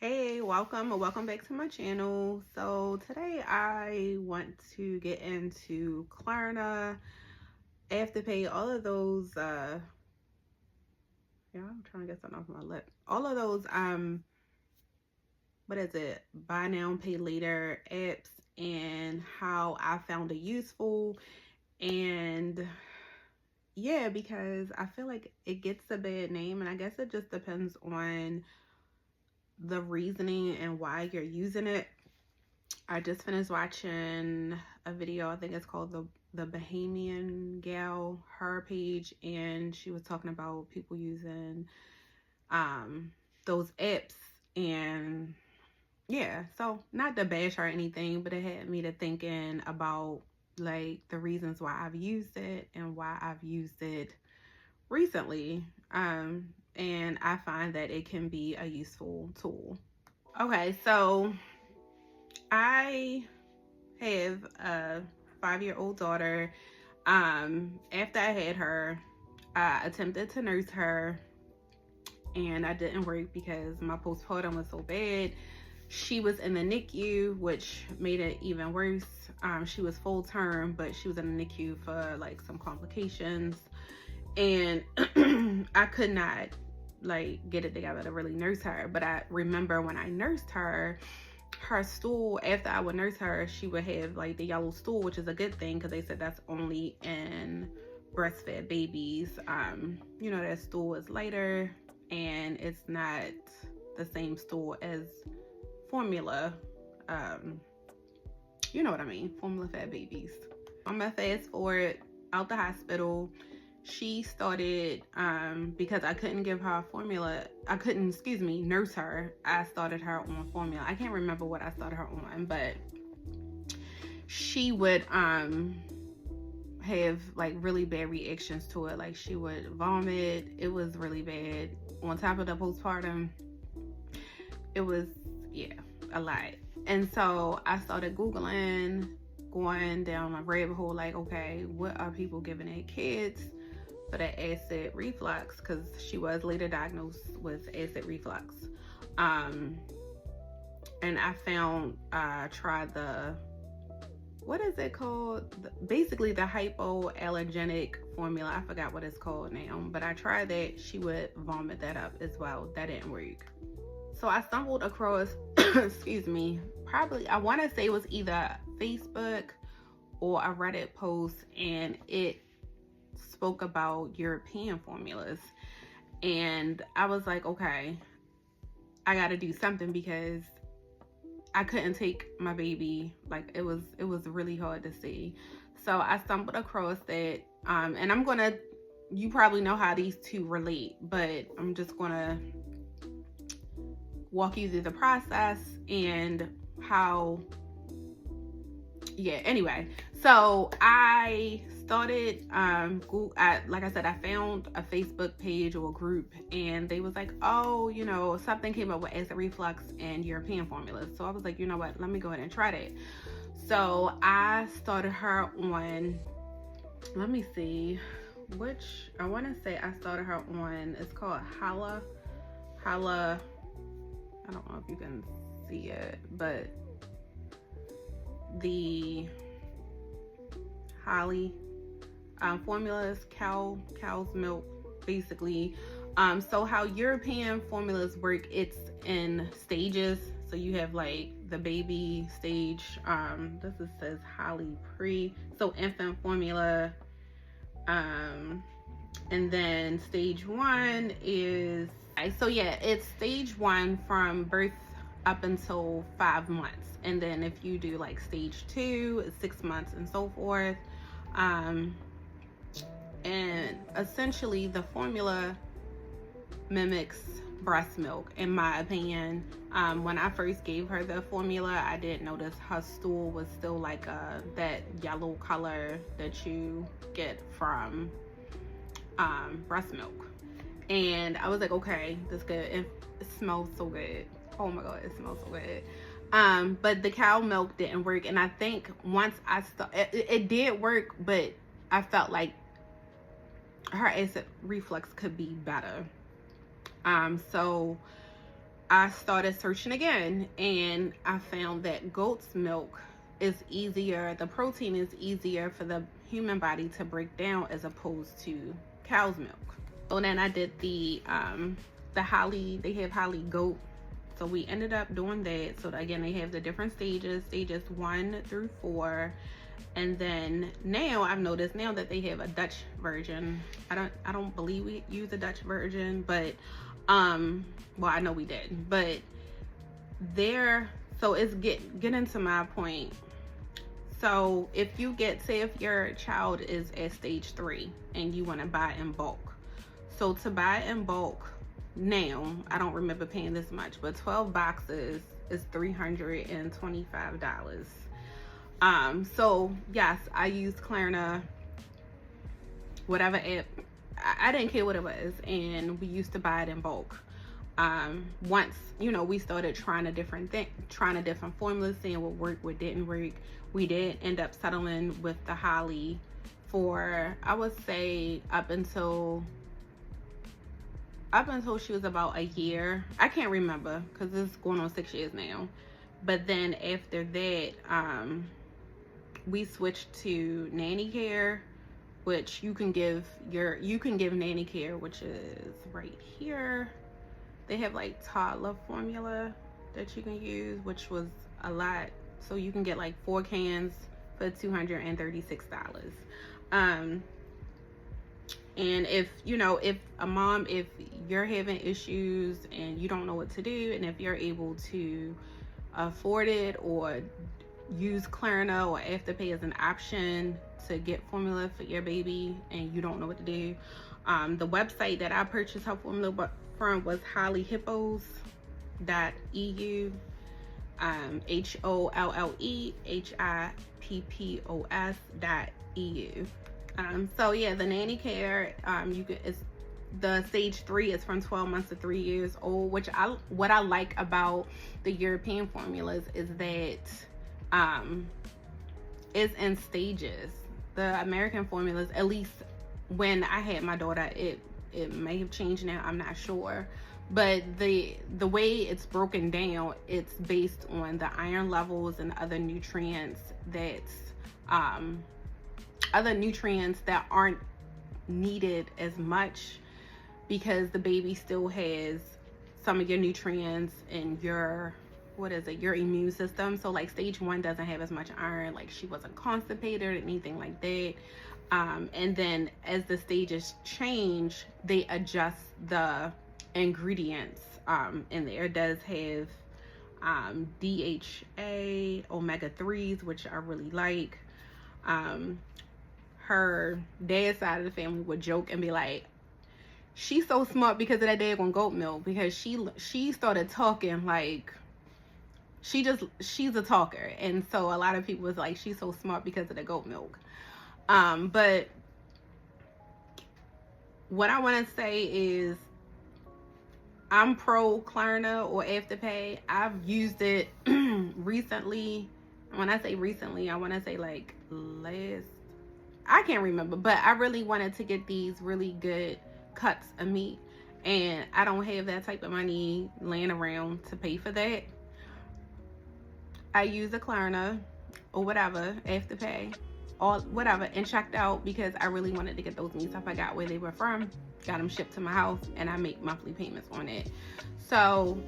Hey, welcome or welcome back to my channel. So today I want to get into Klarna, Afterpay, all of those yeah, I'm trying to get something off my lip. All of those what is it? Buy now, pay later apps, and how I found it useful. And yeah, because I feel like it gets a bad name, and I guess it just depends on the reasoning and why you're using it. I just finished watching a video. I think it's called the Bahamian Gal, her page, and she was talking about people using those apps. And yeah, so not to bash or anything, but it had me to thinking about like the reasons why I've used it and why I've used it recently. And I find that it can be a useful tool. Okay, so I have a 5-year-old daughter. After I had her, I attempted to nurse her, and I didn't work because my postpartum was so bad. She was in the NICU, which made it even worse. She was full term, but she was in the NICU for like some complications, and I could not like get it together to really nurse her. But I remember when I nursed her, her stool, after I would nurse her, she would have like the yellow stool, which is a good thing because they said that's only in breastfed babies. You know, that stool is lighter and it's not the same stool as formula. You know what I mean, formula fed babies. I'm gonna fast forward out the hospital. She started, because I couldn't give her formula, I couldn't, nurse her. I started her on formula. I can't remember what I started her on, but she would have like really bad reactions to it. Like she would vomit. It was really bad. On top of the postpartum, it was, yeah, a lot. And so I started Googling, going down a rabbit hole, like, okay, what are people giving their kids for the acid reflux? Because she was later diagnosed with acid reflux. And I found, tried the, what is it called? Basically the hypoallergenic formula. I forgot what it's called now, but I tried that. She would vomit that up as well. That didn't work. So I stumbled across, probably, I want to say it was either Facebook or a Reddit post, and it spoke about European formulas. And I was like, okay, I got to do something because I couldn't take my baby. Like it was really hard to see. So I stumbled across that. And I'm gonna, you probably know how these two relate, but I'm just gonna walk you through the process and how, yeah, anyway. So I started, like I said, I found a Facebook page or a group, and they was like, oh, you know, something came up with acid reflux and European formulas. So I was like, you know what, let me go ahead and try that. So I started her on, let me see, which, I want to say I started her on, it's called Hala. I don't know if you can see it, but the Holly formulas, cow's milk, basically. So how European formulas work, it's in stages. So you have like the baby stage. This says Holly pre, so infant formula. And then stage 1 is, so yeah, it's stage 1 from birth up until 5 months. And then if you do like stage 2, it's 6 months and so forth. And essentially the formula mimics breast milk, in my opinion. When I first gave her the formula, I did notice her stool was still like that yellow color that you get from breast milk. And I was like, okay, that's good. It smells so good. Oh my god, it smells so good. But the cow milk didn't work, and I think once I it did work, but I felt like her acid reflux could be better. So I started searching again, and I found that goat's milk is easier, the protein is easier for the human body to break down as opposed to cow's milk. So then I did the Holly, they have Holly goat. So we ended up doing that. So again, they have the different stages 1 through 4. And then now I've noticed now that they have a Dutch version. I don't believe we use a Dutch version, but well, I know we did, but so it's getting to my point. So if you say if your child is at stage 3 and you want to buy in bulk, so to buy in bulk now, I don't remember paying this much, but 12 boxes is $325. So yes, I used Klarna, whatever app. I didn't care what it was, and we used to buy it in bulk. Once, you know, we started trying a different formulas, seeing what worked, what didn't work. We did end up settling with the Holly for, I would say, up until she was about a year. I can't remember because it's going on 6 years now. But then after that, we switched to nanny care, which you can give nanny care, which is right here. They have like toddler formula that you can use, which was a lot. So you can get like 4 cans for $236. And if you're having issues and you don't know what to do, and if you're able to afford it or use Klarna or Afterpay as an option to get formula for your baby and you don't know what to do, the website that I purchased her formula from was hollyhippos.eu, HOLLEHIPPOS.eu. So yeah, the nanny care, the stage 3 is from 12 months to 3 years old, what I like about the European formulas is that it's in stages. The American formulas, at least when I had my daughter, it may have changed now, I'm not sure, but the way it's broken down, it's based on the iron levels and other nutrients that aren't needed as much, because the baby still has some of your nutrients in your immune system. So like stage 1 doesn't have as much iron, like she wasn't constipated or anything like that. And then as the stages change, they adjust the ingredients in there. It does have DHA, omega-3s, which I really like. Her dad's side of the family would joke and be like, she's so smart because of that daggone goat milk, because she started talking like she's a talker. And so a lot of people was like, she's so smart because of the goat milk. But what I want to say is I'm pro Klarna or Afterpay. I've used it recently. When I say recently, I want to say like I can't remember, but I really wanted to get these really good cuts of meat, and I don't have that type of money laying around to pay for that. I used a Klarna or whatever, Afterpay or whatever, and checked out because I really wanted to get those meats. I forgot where they were from, got them shipped to my house, and I make monthly payments on it. So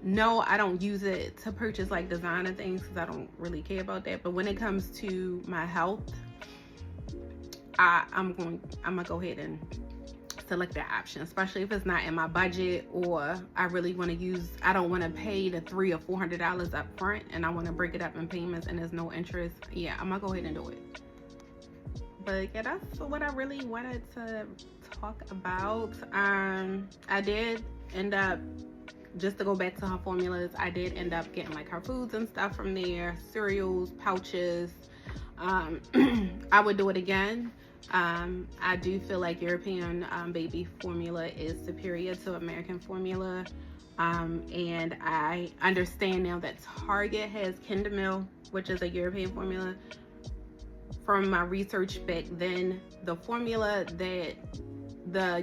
no, I don't use it to purchase like designer things because I don't really care about that. But when it comes to my health, I'm gonna go ahead and select that option, especially if it's not in my budget, or I really want to I don't want to pay the $300 or $400 up front, and I want to break it up in payments and there's no interest. Yeah, I'm gonna go ahead and do it. But yeah, that's what I really wanted to talk about. I did end up, just to go back to her formulas, I did end up getting like her foods and stuff from there, cereals, pouches. I would do it again. I do feel like European baby formula is superior to American formula, and I understand now that Target has Kindle, which is a European formula. From my research back then, the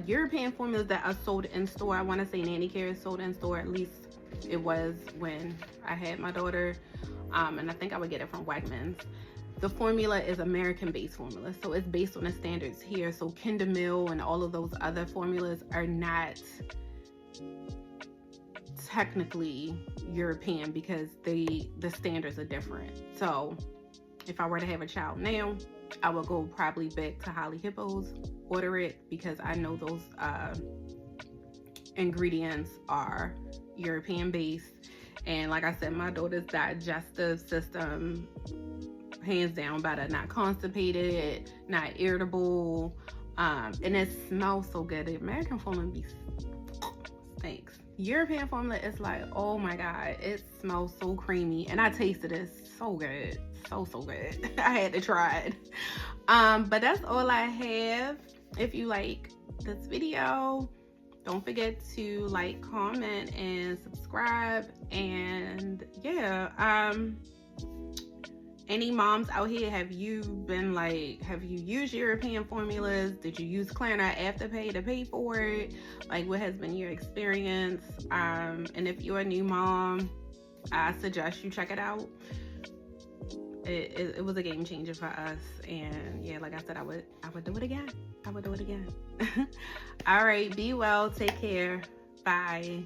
European formulas that are sold in store, I want to say Nanny Care is sold in store, at least it was when I had my daughter. And I think I would get it from Wegmans. The formula is American-based formula, so it's based on the standards here. So Kinder Mill and all of those other formulas are not technically European because the standards are different. So if I were to have a child now, I would go probably back to Holly Hippo's, order it, because I know those ingredients are European based. And like I said, my daughter's digestive system, hands down better, not constipated, not irritable, and it smells so good. The American formula stinks. European formula is like, oh my god, it smells so creamy, and I tasted it. So good, so good. I had to try it. But that's all I have. If you like this video, don't forget to like, comment, and subscribe. And yeah, any moms out here, have you used European formulas? Did you use Klarna Afterpay to pay for it? Like, what has been your experience? And if you're a new mom, I suggest you check it out. It was a game changer for us. And yeah, like I said, I would do it again. I would do it again. All right, be well, take care, bye.